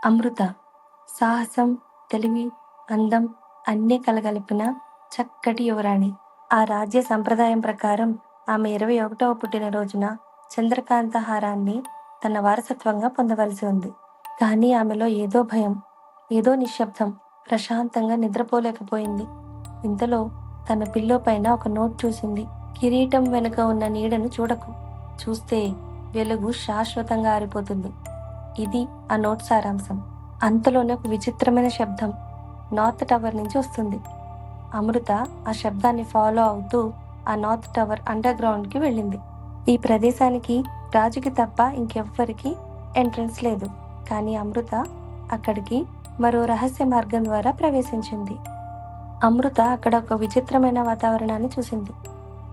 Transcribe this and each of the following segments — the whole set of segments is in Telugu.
అమృత సాహసం, తెలివి, అందం అన్నీ కలగలిపిన చక్కటి యువరాణి. ఆ రాజ్య సంప్రదాయం ప్రకారం ఆమె 21వ పుట్టినరోజున చంద్రకాంత హారాన్ని తన వారసత్వంగా పొందవలసి ఉంది. కానీ ఆమెలో ఏదో భయం, ఏదో నిశ్శబ్దం. ప్రశాంతంగా నిద్రపోలేకపోయింది. ఇంతలో తన పిల్లో పైన ఒక నోట్ చూసింది. కిరీటం వెనుక ఉన్న నీడను చూడకు, చూస్తే వెలుగు శాశ్వతంగా ఆరిపోతుంది. ఇది ఆ నోట్ సారాంశం. అంతలోనే ఒక విచిత్రమైన శబ్దం నార్త్ టవర్ నుంచి వస్తుంది. అమృత ఆ శబ్దాన్ని ఫాలో అవుతూ ఆ నార్త్ టవర్ అండర్ గ్రౌండ్కి వెళ్ళింది. ఈ ప్రదేశానికి రాజుకి తప్ప ఇంకెవ్వరికి ఎంట్రన్స్ లేదు. కానీ అమృత అక్కడికి మరో రహస్య మార్గం ద్వారా ప్రవేశించింది. అమృత అక్కడ ఒక విచిత్రమైన వాతావరణాన్ని చూసింది.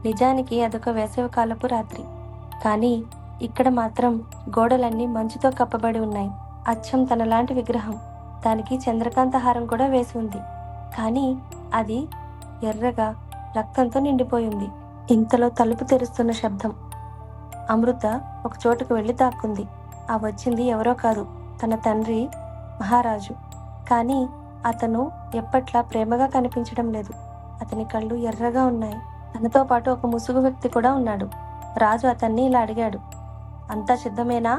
నిజానికి అదొక వేసవికాలపు రాత్రి. కానీ ఇక్కడ మాత్రం గోడలన్నీ మంచుతో కప్పబడి ఉన్నాయి. అచ్చం తనలాంటి విగ్రహం. దానికి చంద్రకాంత హారం కూడా వేసి ఉంది. కానీ అది ఎర్రగా రక్తంతో నిండిపోయింది. ఇంతలో తలుపు తెరుస్తున్న శబ్దం. అమృత ఒక చోటుకు వెళ్ళి దాక్కుంది. ఆ వచ్చింది ఎవరో కాదు, తన తండ్రి మహారాజు. కానీ అతను ఎప్పట్లా ప్రేమగా కనిపించడం లేదు. అతని కళ్ళు ఎర్రగా ఉన్నాయి. తనతో పాటు ఒక ముసుగు వ్యక్తి కూడా ఉన్నాడు. రాజు అతన్ని ఇలా అడిగాడు, అంతా సిద్ధమేనా?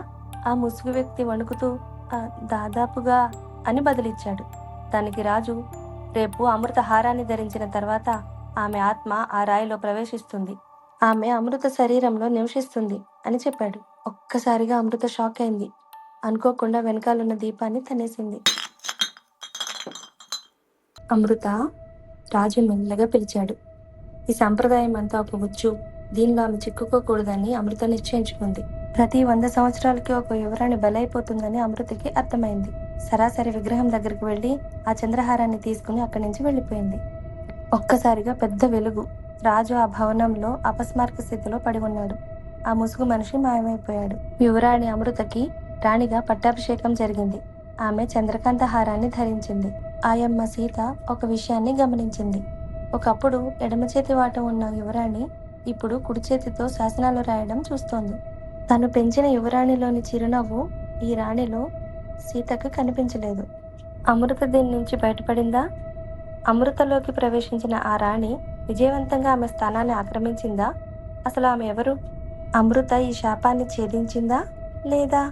ఆ ముసుగు వ్యక్తి వణుకుతూ దాదాపుగా అని బదులిచ్చాడు. దానికి రాజు, రేపు అమృత హారాన్ని ధరించిన తర్వాత ఆమె ఆత్మ ఆ రాయిలో ప్రవేశిస్తుంది. ఆమె అమృత శరీరంలో నివసిస్తుంది అని చెప్పాడు. ఒక్కసారిగా అమృత షాక్ అయింది. అనుకోకుండా వెనకాలన్న దీపాన్ని తనేసింది. అమృత, రాజు మెల్లగా పిలిచాడు. ఈ సంప్రదాయం అంతా ఒక వచ్చు. దీనిలో ఆమె చిక్కుకోకూడదని అమృత నిశ్చయించుకుంది. ప్రతి 100 సంవత్సరాలకి ఒక యువరాణి బలైపోతుందని అమృతకి అర్థమైంది. సరాసరి విగ్రహం దగ్గరికి వెళ్ళి ఆ చంద్రహారాన్ని తీసుకుని అక్కడి నుంచి వెళ్ళిపోయింది. ఒక్కసారిగా పెద్ద వెలుగు. రాజు ఆ భవనంలో అపస్మారక స్థితిలో పడి ఉన్నాడు. ఆ ముసుగు మనిషి మాయమైపోయాడు. యువరాణి అమృతకి రాణిగా పట్టాభిషేకం జరిగింది. ఆమె చంద్రకాంత హారాన్ని ధరించింది. ఆయమ్మ సీత ఒక విషయాన్ని గమనించింది. ఒకప్పుడు ఎడమ చేతి వాట ఉన్న యువరాణి ఇప్పుడు కుడి చేతితో శాసనాలు రాయడం చూస్తోంది. తను పెంచిన యువరాణిలోని చిరునవ్వు ఈ రాణిలో సీతకు కనిపించలేదు. అమృత దీని నుంచి బయటపడిందా? అమృతలోకి ప్రవేశించిన ఆ రాణి విజయవంతంగా ఆమె స్థానాన్ని ఆక్రమించిందా? అసలు ఆమె ఎవరు? అమృత ఈ శాపాన్ని ఛేదించిందా లేదా?